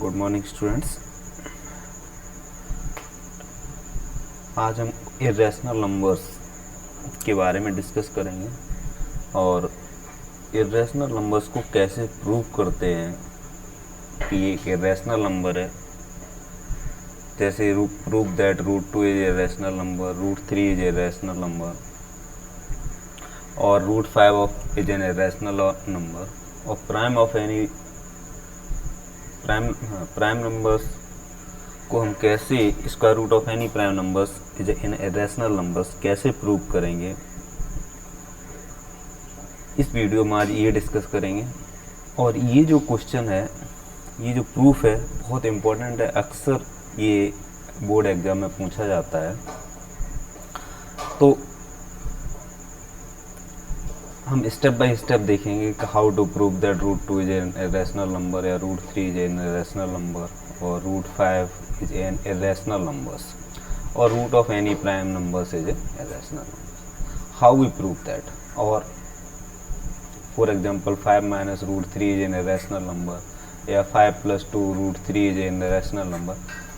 Good morning students. आज हम irrational numbers के बारे में डिस्कस करेंगे और इरेशनल नंबर्स को कैसे प्रूव करते हैं कि ये एक इरेशनल नंबर है। जैसे prove that root 2 is irrational number, root 3 is irrational number और root 5 is an irrational number और प्राइम नंबर्स को हम कैसे square root of any prime numbers is an irrational numbers कैसे प्रूव करेंगे, इस वीडियो में आज ये डिस्कस करेंगे। और ये जो क्वेश्चन है, ये जो प्रूफ है, बहुत इम्पोर्टेंट है। अक्सर ये बोर्ड एग्जाम में पूछा जाता है। तो हम स्टेप बाय स्टेप देखेंगे कि how to prove that root 2 is an irrational number या root 3 is an irrational number और root 5 is an irrational numbers और root of any prime numbers is an irrational number. How we prove that? और for example 5 minus root 3 is an irrational number या 5 plus 2 root 3 is an irrational number,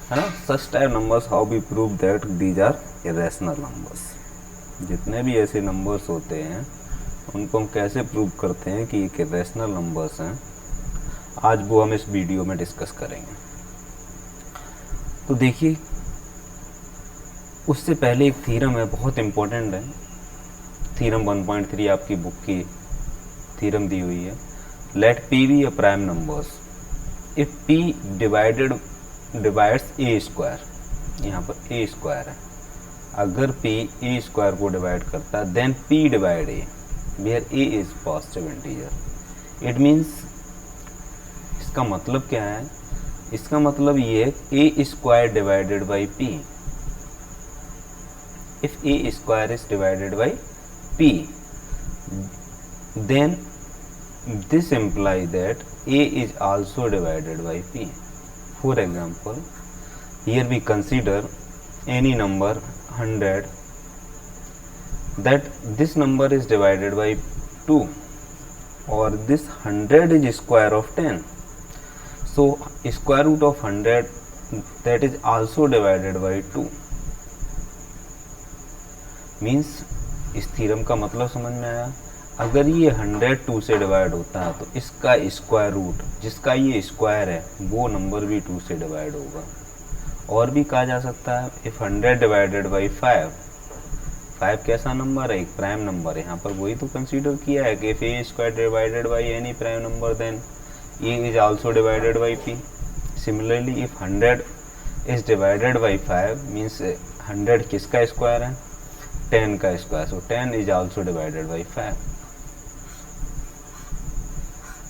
है ना। Such type numbers, how we prove that these are irrational numbers. जितने भी ऐसे numbers होते हैं उनको हम कैसे प्रूव करते हैं कि ये इरेशनल नंबर्स हैं, आज वो हम इस वीडियो में डिस्कस करेंगे। तो देखिए, उससे पहले एक थ्योरम है, बहुत इम्पोर्टेंट है। थ्योरम 1.3 आपकी बुक की थ्योरम दी हुई है। Let P be a prime numbers if P divides A square. यहाँ पर ए स्क्वायर है, अगर पी ए स्क्वायर को डिवाइड करता है then P divide A where A is positive integer. It means, इसका मतलब क्या है? इसका मतलब ये है A square divided by P. If A square is divided by P then this imply that A is also divided by P. For example, here we consider any number 100 that this number is divided by 2 or this 100 is square of 10, so square root of 100 that is also divided by 2 means, इस theorem का मतलब समझ में आया? अगर ये 100 2 से divide होता है तो इसका स्क्वायर रूट, जिसका ये स्क्वायर है, वो नंबर भी 2 से डिवाइड होगा। और भी कहा जा सकता है, इफ 100 डिवाइडेड बाई 5 कैसा नंबर है? एक प्राइम नंबर है। यहाँ पर वही तो कंसीडर किया है कि if A square divided by any prime number then A is also divided by P. Similarly if 100 is divided by 5 means 100 किसका स्क्वायर है? 10 का square, so 10 is also divided by 5।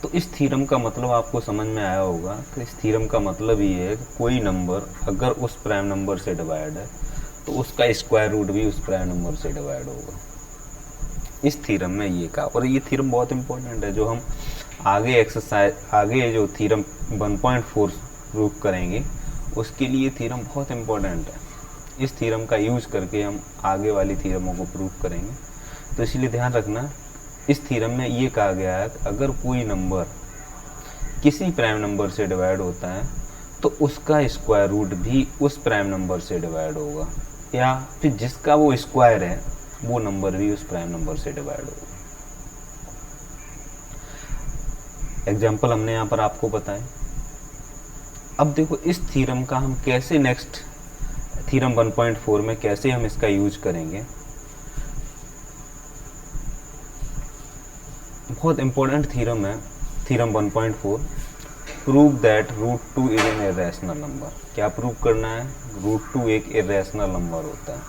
तो इस थ्योरम का मतलब आपको समझ में आया होगा कि इस थ्योरम का मतलब ये है कि कोई नंबर अगर उस प्राइम नंबर से डिवाइड है तो उसका स्क्वायर रूट भी उस प्राइम नंबर से डिवाइड होगा। इस थ्योरम में ये कहा, और ये थ्योरम बहुत इंपॉर्टेंट है। जो हम आगे जो थ्योरम 1.4 प्रूव करेंगे उसके लिए थ्योरम बहुत इंपॉर्टेंट है। इस थ्योरम का यूज करके हम आगे वाली थ्योरमों को प्रूव करेंगे। तो इसलिए ध्यान रखना, इस थ्योरम में ये कहा गया है कि अगर कोई नंबर किसी प्राइम नंबर से डिवाइड होता है तो उसका स्क्वायर रूट भी उस प्राइम नंबर से डिवाइड होगा, या फिर जिसका वो स्क्वायर है वो नंबर भी उस प्राइम नंबर से डिवाइड होगा। एग्जाम्पल हमने यहाँ पर आपको बताया। अब देखो, इस थ्योरम का हम कैसे नेक्स्ट थ्योरम 1.4 में कैसे हम इसका यूज करेंगे। बहुत इंपॉर्टेंट थ्योरम है, theorem 1.4। Prove that root 2 is an irrational number. क्या प्रूव करना है? रूट 2 एक इरेशनल नंबर होता है।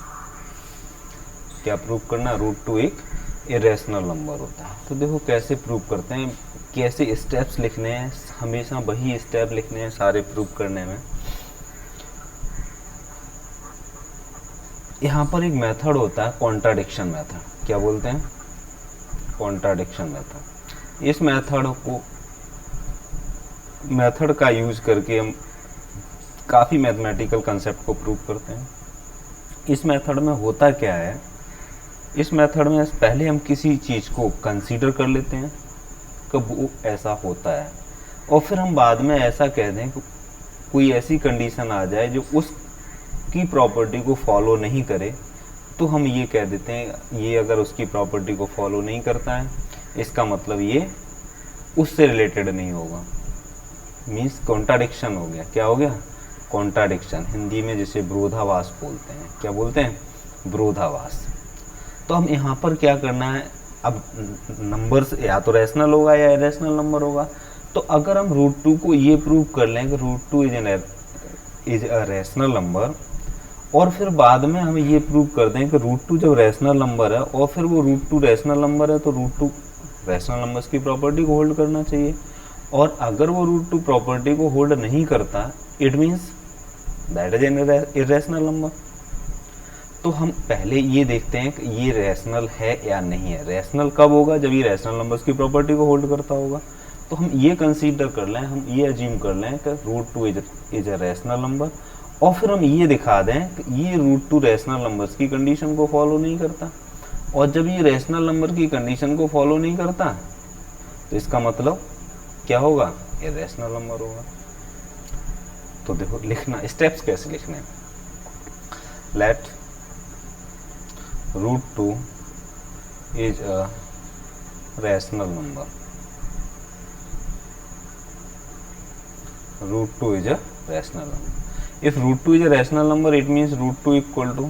क्या प्रूव करना? रूट 2 एक इरेशनल नंबर होता है। तो देखो कैसे प्रूव करते हैं, कैसे स्टेप्स लिखने हैं। हमेशा वही स्टेप लिखने हैं सारे प्रूव करने में। यहाँ पर एक मेथड होता है कॉन्ट्राडिक्शन मेथड। क्या बोलते हैं? Contradiction method. इस मेथड का यूज करके हम काफ़ी मैथमेटिकल कंसेप्ट को प्रूव करते हैं। इस मेथड में होता क्या है? इस मेथड में पहले हम किसी चीज़ को कंसीडर कर लेते हैं कि वो ऐसा होता है, और फिर हम बाद में ऐसा कह दें कोई ऐसी कंडीशन आ जाए जो उस की प्रॉपर्टी को फॉलो नहीं करे, तो हम ये कह देते हैं ये अगर उसकी प्रॉपर्टी को फॉलो नहीं करता है, इसका मतलब ये उससे रिलेटेड नहीं होगा, मीन्स कॉन्ट्राडिक्शन हो गया। क्या हो गया? कॉन्ट्राडिक्शन, हिंदी में जिसे विरोधाभास बोलते हैं। क्या बोलते हैं? विरोधाभास। तो हम यहाँ पर क्या करना है, अब नंबर्स या तो रैशनल होगा या इरेशनल नंबर होगा। तो अगर हम √2 को ये प्रूव कर लें कि √2 इज अ रैशनल नंबर, और फिर बाद में हम ये प्रूव कर दें कि √2 जब रैशनल नंबर है और फिर वो √2 रैशनल नंबर है, तो √2 रैशनल नंबर्स की प्रॉपर्टी को होल्ड करना चाहिए। और अगर वो √2 प्रॉपर्टी को होल्ड नहीं करता, it means that is an irrational number. तो हम पहले ये देखते हैं कि ये रैशनल है या नहीं है। रैशनल कब होगा? जब ये रैशनल नंबर्स की प्रॉपर्टी को होल्ड करता होगा। तो हम ये कंसीडर कर लें, हम ये अज्यूम कर लें कि √2 इज अ रैशनल नंबर, और फिर हम ये दिखा दें कि ये √2 रैशनल नंबर्स की कंडीशन को फॉलो नहीं करता। और जब ये रैशनल नंबर की कंडीशन को फॉलो नहीं करता, तो इसका मतलब क्या होगा? इरेशनल नंबर होगा। तो देखो लिखना, स्टेप्स कैसे लिखने हैं। Let √2 is a rational number. √2 is a rational number. If √2 is a rational number, it means √2 equal to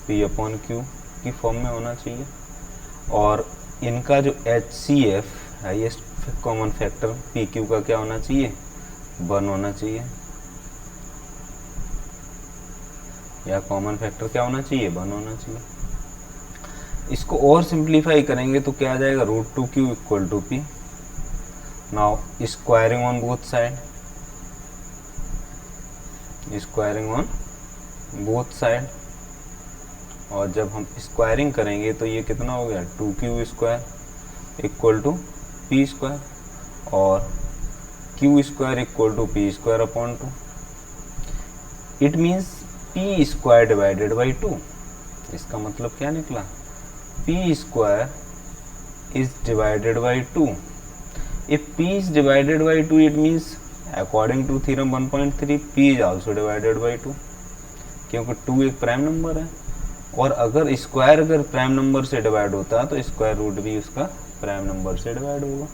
P upon Q की फॉर्म में होना चाहिए। और इनका जो HCF highest common factor PQ का क्या होना चाहिए? 1 होना चाहिए, या कॉमन फैक्टर क्या होना चाहिए? 1 होना चाहिए। इसको और सिंप्लीफाई करेंगे तो क्या आ जाएगा? √2Q equal to P। Now squaring on both side, squaring on both side, और जब हम स्क्वायरिंग करेंगे तो ये कितना हो गया? 2Q square equal to P square, और Q square equal to P square upon 2। It means P square divided by 2। इसका मतलब क्या निकला? P square is divided by 2। If P is divided by 2, it means according to theorem 1.3 P is also divided by 2, क्योंकि 2 एक prime number है। और अगर square अगर प्राइम नंबर से डिवाइड होता है तो स्क्वायर रूट भी उसका प्राइम नंबर से डिवाइड होगा।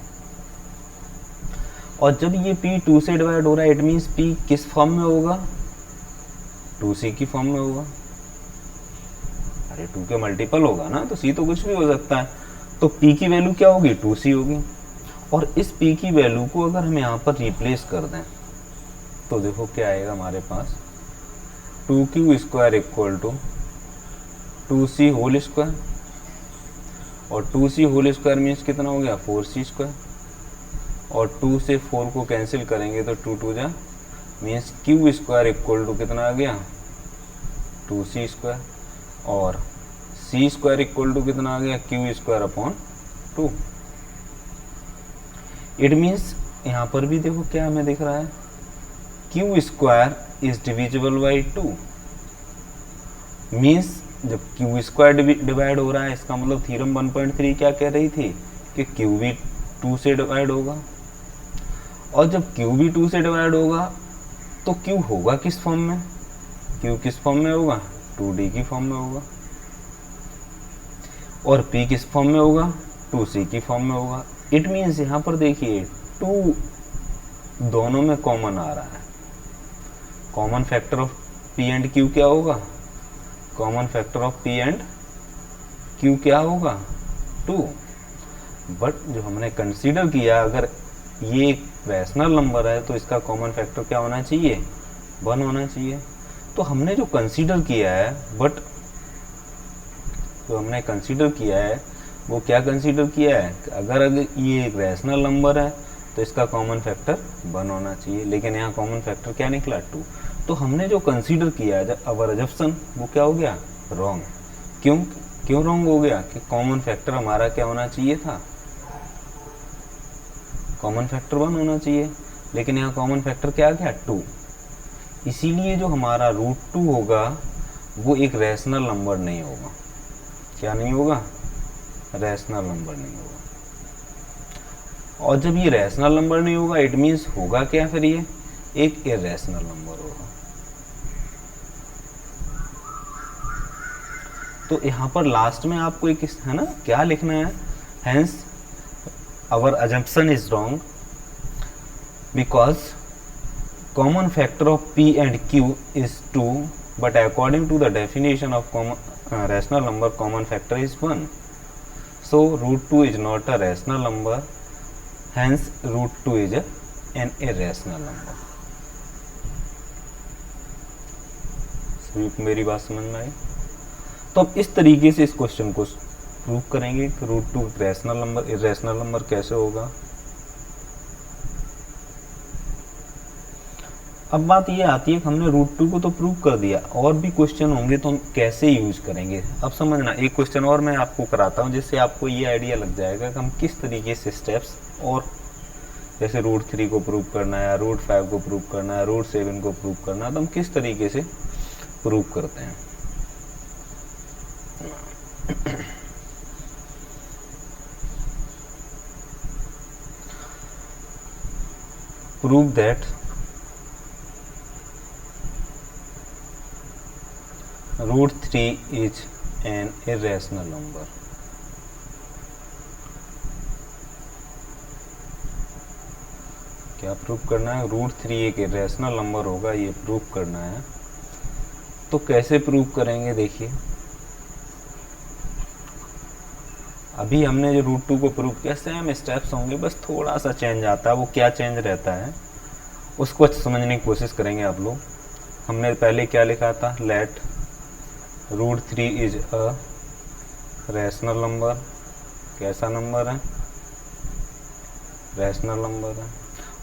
और जब ये P 2 से डिवाइड हो रहा है, इट मीन्स P किस फॉर्म में होगा? 2C की फॉर्म में होगा। अरे 2 के मल्टीपल होगा ना, तो C तो कुछ भी हो सकता है। तो P की वैल्यू क्या होगी? 2C होगी। और इस P की वैल्यू को अगर हम यहाँ पर रिप्लेस कर दें तो देखो क्या आएगा हमारे पास? 2Q square equal to 2C whole square, और 2C होल स्क्वायर मीन्स कितना हो गया? 4C स्क्वायर, और 2 से 4 को कैंसिल करेंगे तो 2 2 जा means Q square equal to कितना आ गया? 2C स्क्वायर, और C स्क्वायर इक्वल टू कितना आ गया? Q square upon 2। It means यहाँ पर भी देखो क्या हमें दिख रहा है? Q square is divisible by 2। Means जब Q स्क्वायर डिवाइड हो रहा है, इसका मतलब थ्योरम 1.3 क्या कह रही थी कि Q भी 2 से डिवाइड होगा। और जब Q भी 2 से डिवाइड होगा तो Q होगा किस फॉर्म में? Q किस फॉर्म में होगा? 2D की फॉर्म में होगा। और P किस फॉर्म में होगा? 2C की फॉर्म में होगा। इट मीन्स यहाँ पर देखिए 2 दोनों में कॉमन आ रहा है। Common factor of P and Q क्या होगा? Common factor of P and Q क्या होगा? 2। बट जो हमने कंसीडर किया, अगर ये एक रैशनल नंबर है तो इसका कॉमन फैक्टर क्या होना चाहिए? 1 होना चाहिए। तो हमने जो कंसीडर किया है, बट जो हमने कंसीडर किया है वो क्या कंसीडर किया है? अगर ये एक रैशनल नंबर है तो इसका कॉमन फैक्टर 1 होना चाहिए, लेकिन यहाँ कॉमन फैक्टर क्या निकला? 2। तो हमने जो कंसीडर किया है अवर अजम्पशन, वो क्या हो गया? रॉन्ग। क्यों रॉन्ग हो गया? कि कॉमन फैक्टर हमारा क्या होना चाहिए था? कॉमन फैक्टर 1 होना चाहिए, लेकिन यहाँ कॉमन फैक्टर क्या आ गया? 2। इसीलिए जो हमारा √2 होगा वो एक रैशनल नंबर नहीं होगा। क्या नहीं होगा? रैशनल नंबर नहीं होगा। और जब ये रैशनल नंबर नहीं होगा, इट मीन्स होगा क्या फिर? ये एक इरेशनल नंबर होगा। तो यहाँ पर लास्ट में आपको एक है ना क्या लिखना है, hence our assumption is wrong because common factor of p and q is 2 but according to the definition of rational number common factor is 1, so root 2 is not a rational number, hence root 2 is an irrational number। सभी को मेरी बात समझ में आई? तो अब इस तरीके से इस क्वेश्चन को प्रूव करेंगे कि root 2 rational number irrational number कैसे होगा। अब बात ये आती है कि हमने रूट 2 को तो प्रूव कर दिया, और भी क्वेश्चन होंगे तो हम कैसे यूज करेंगे। अब समझना, एक क्वेश्चन और मैं आपको कराता हूँ जिससे आपको ये आइडिया लग जाएगा कि हम किस तरीके से स्टेप्स, और जैसे रूट 3 को प्रूव करना है, रूट 5 को प्रूव करना है, रूट 7 को प्रूव करना है, तो हम किस तरीके से प्रूव करते हैं। Prove that root 3 is an irrational number. क्या प्रूव करना है? रूट 3 एक इरेशनल नंबर होगा, ये प्रूव करना है। तो कैसे प्रूव करेंगे? देखिए, अभी हमने जो रूट 2 को प्रूव किया सेम स्टेप्स होंगे, बस थोड़ा सा चेंज आता है। वो क्या चेंज रहता है उसको समझने की कोशिश करेंगे आप लोग। हमने पहले क्या लिखा था? Let root 3 is a rational number. कैसा नंबर है? रैशनल नंबर है।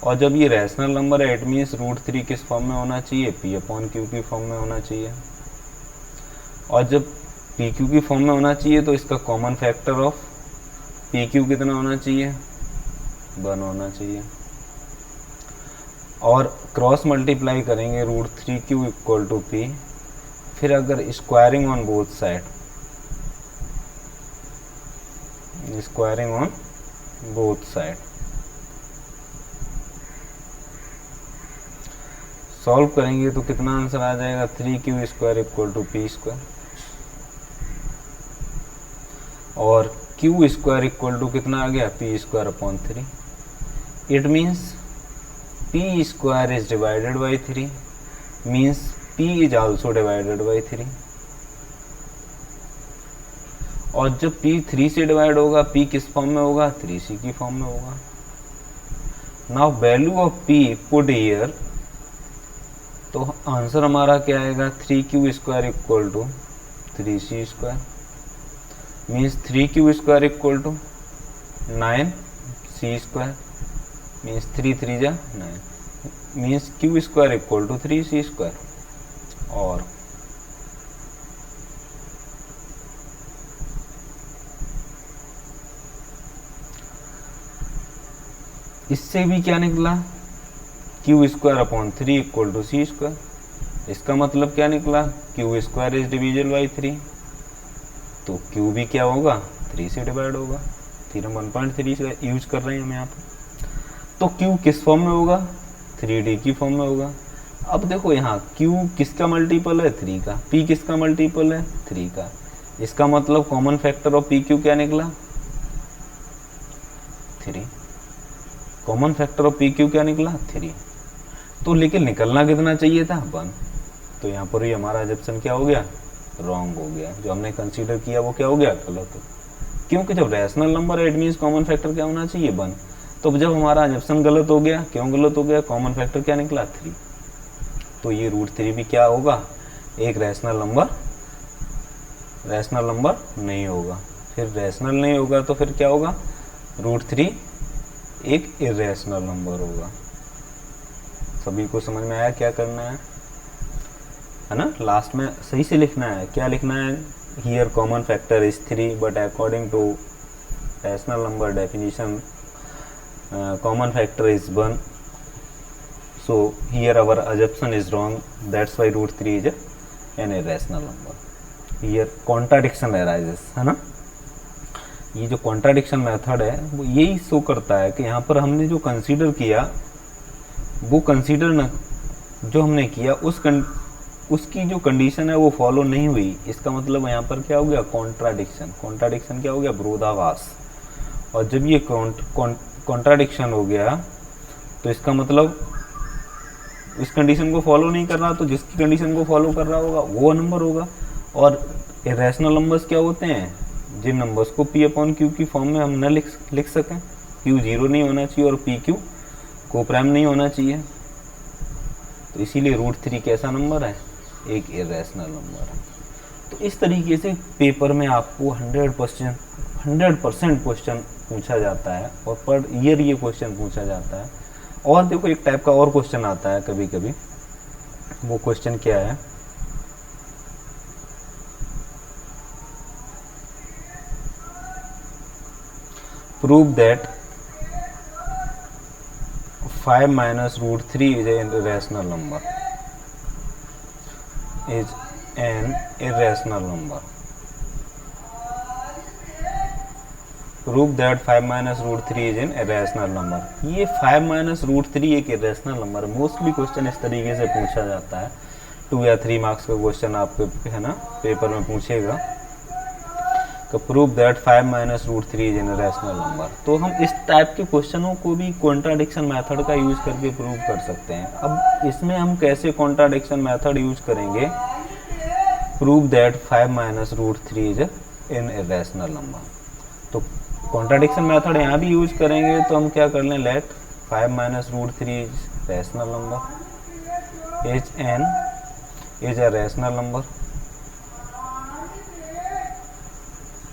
और जब ये रैशनल नंबर है, इट मीन्स रूट 3 किस फॉर्म में होना चाहिए? p/q की फॉर्म में होना चाहिए। और जब pq की फॉर्म में होना चाहिए तो इसका कॉमन फैक्टर ऑफ pq कितना होना चाहिए? 1 होना चाहिए। और क्रॉस मल्टीप्लाई करेंगे root 3q equal to p, फिर अगर squaring on both side, squaring on both side solve करेंगे तो कितना आंसर आ जाएगा? 3q square equal to p square. और q स्क्वायर इक्वल टू कितना आ गया? p square upon 3। It means p square is divided by 3, means p is also divided by 3। और जब p 3 से डिवाइड होगा, p किस फॉर्म में होगा? 3c की फॉर्म में होगा। Now value of p put here, तो आंसर हमारा क्या आएगा? 3q square equal to 3c square, means 3q square equal to 9c square, means 3 3 जा 9, means q square equal to 3c square. और इससे भी क्या निकला? q square upon 3 equal to c square. इसका मतलब क्या निकला? q square is divisible by 3, तो q भी क्या होगा? 3 से डिवाइड होगा। फिर हम 1.3 से यूज कर रहे हैं हम यहाँ पर। तो q किस फॉर्म में होगा? 3d की फॉर्म में होगा। अब देखो यहाँ q किसका मल्टीपल है? 3 का। p किसका मल्टीपल है? 3 का। इसका मतलब कॉमन फैक्टर ऑफ pq क्या निकला? 3। कॉमन फैक्टर ऑफ pq क्या निकला? 3। तो लेकिन निकलना कितना चाहिए था? 1। तो यहाँ पर ही हमारा एजम्पशन क्या हो गया? रॉन्ग हो गया। जो हमने कंसीडर किया वो क्या हो गया? गलत हो। क्योंकि जब रैशनल नंबर है, इट मीन्स कॉमन फैक्टर क्या होना चाहिए? 1। तो जब हमारा एजम्पशन गलत हो गया, क्यों गलत हो गया? कॉमन फैक्टर क्या निकला? 3। तो ये रूट 3 भी क्या होगा? एक रैशनल नंबर नहीं होगा। फिर रैशनल नहीं होगा तो फिर क्या होगा? रूट 3 एक इरेशनल नंबर होगा। सभी को समझ में आया क्या करना है ना? लास्ट में सही से लिखना है। क्या लिखना है? Here common factor is 3 but according to rational number definition common factor is 1, so here our assumption is wrong, that's why root 3 is an irrational number. Here contradiction arises, है ना? ये जो contradiction मेथड है वो यही show करता है कि यहाँ पर हमने जो कंसीडर किया वो कंसीडर न जो हमने किया उसकी जो कंडीशन है वो फॉलो नहीं हुई, इसका मतलब यहाँ पर क्या हो गया, कॉन्ट्राडिक्शन। कॉन्ट्राडिक्शन क्या हो गया, विरोधाभास। और जब ये कॉन्ट्राडिक्शन हो गया तो इसका मतलब इस कंडीशन को फॉलो नहीं कर रहा, तो जिसकी कंडीशन को फॉलो कर रहा होगा वो नंबर होगा। और इरेशनल नंबर्स क्या होते हैं, जिन नंबर्स को P अपॉन Q की फॉर्म में हम न लिख सकें। Q 0 नहीं होना चाहिए और PQ को प्राइम नहीं होना चाहिए। तो इसीलिए √3 कैसा नंबर है, एक इरेशनल नंबर है। तो इस तरीके से पेपर में आपको 100% क्वेश्चन पूछा जाता है और पर ईयर ये क्वेश्चन पूछा जाता है। और देखो एक टाइप का और क्वेश्चन आता है कभी कभी, वो क्वेश्चन क्या है, prove that 5 minus √3 is an irrational number. Is an irrational number. Prove that 5 minus √3 is an irrational number. ये 5 minus √3 एक irrational number है। मोस्टली क्वेश्चन इस तरीके से पूछा जाता है, 2 या 3 मार्क्स का क्वेश्चन आपके है ना पेपर में पूछेगा तो prove that 5 minus √3 is an irrational number. तो हम इस टाइप के क्वेश्चनों को भी कॉन्ट्राडिक्शन मेथड का यूज करके प्रूव कर सकते हैं। अब इसमें हम कैसे कॉन्ट्राडिक्शन मेथड यूज करेंगे, prove that 5 minus √3 is an irrational number. तो कॉन्ट्राडिक्शन मेथड यहाँ भी यूज करेंगे तो हम क्या कर लें, let 5 minus √3 is rational number, is a rational number.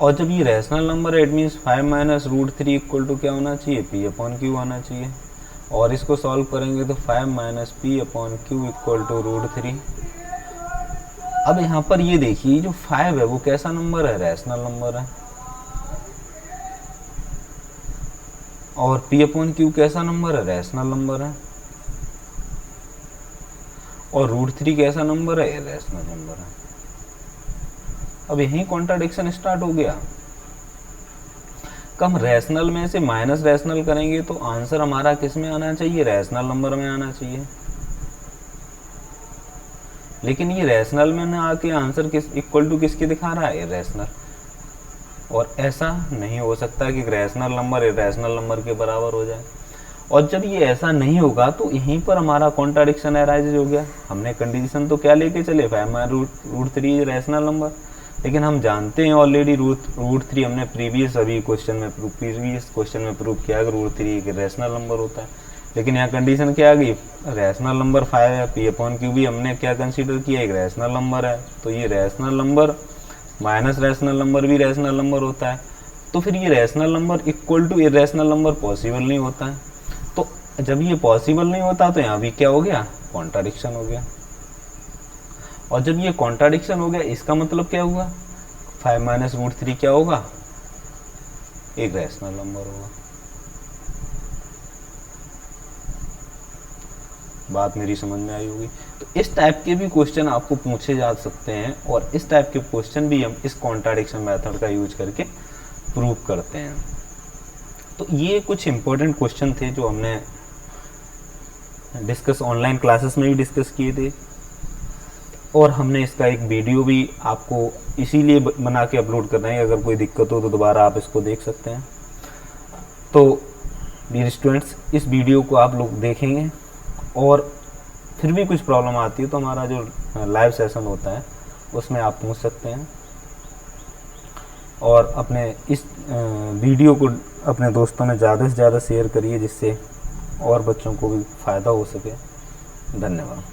और जब ये रैशनल नंबर है it means 5 minus √3 equal to क्या होना चाहिए, P अपॉन Q होना चाहिए। और इसको सॉल्व करेंगे तो 5 minus P upon Q equal to √3। अब यहाँ पर ये देखिए जो 5 है वो कैसा नंबर है, रैशनल नंबर है। और P अपॉन Q कैसा नंबर है, रैशनल नंबर है। और √3 कैसा नंबर है, इरेशनल नंबर है। अब यही कॉन्ट्राडिक्शन स्टार्ट हो गया। कम रैशनल में से माइनस रैशनल करेंगे तो आंसर हमारा किस में आना चाहिए, रैशनल नंबर में आना चाहिए। लेकिन ये रैशनल में ना आके आंसर किस इक्वल टू किसके दिखा रहा है, इरेशनल। और ऐसा नहीं हो सकता कि रैशनल नंबर इरेशनल नंबर के बराबर हो जाए। और जब ये ऐसा नहीं होगा तो यहीं पर हमारा कॉन्ट्राडिक्शन अराइज हो गया। हमने कंडीशन तो क्या लेके चले, 5 minus √3 रैशनल नंबर, लेकिन हम जानते हैं ऑलरेडी √3 हमने प्रीवियस क्वेश्चन में प्रूव किया कि √3 एक रैशनल नंबर होता है। लेकिन यहाँ कंडीशन क्या आ गई, रैशनल नंबर 5 है, P अपॉन Q भी हमने क्या कंसीडर किया, एक रैशनल नंबर है। तो ये rational number minus rational number भी रैशनल नंबर होता है। तो फिर ये rational number equal to irrational number possible नहीं होता है। तो जब ये पॉसिबल नहीं होता तो यहाँ भी क्या हो गया, कॉन्ट्राडिक्शन हो गया। और जब ये कॉन्ट्राडिक्शन हो गया इसका मतलब क्या हुआ, 5 minus √3 क्या होगा, एक रैशनल नंबर होगा। बात मेरी समझ में आई होगी। तो इस टाइप के भी क्वेश्चन आपको पूछे जा सकते हैं और इस टाइप के क्वेश्चन भी हम इस कॉन्ट्राडिक्शन मेथड का यूज करके प्रूव करते हैं। तो ये कुछ इंपॉर्टेंट क्वेश्चन थे जो हमने डिस्कस ऑनलाइन क्लासेस में भी डिस्कस किए थे और हमने इसका एक वीडियो भी आपको इसीलिए बना के अपलोड कर रहे हैं। अगर कोई दिक्कत हो तो दोबारा आप इसको देख सकते हैं। तो डियर स्टूडेंट्स, इस वीडियो को आप लोग देखेंगे और फिर भी कुछ प्रॉब्लम आती है तो हमारा जो लाइव सेशन होता है उसमें आप पूछ सकते हैं। और अपने इस वीडियो को अपने दोस्तों में ज़्यादा से ज़्यादा शेयर करिए जिससे और बच्चों को भी फ़ायदा हो सके। धन्यवाद।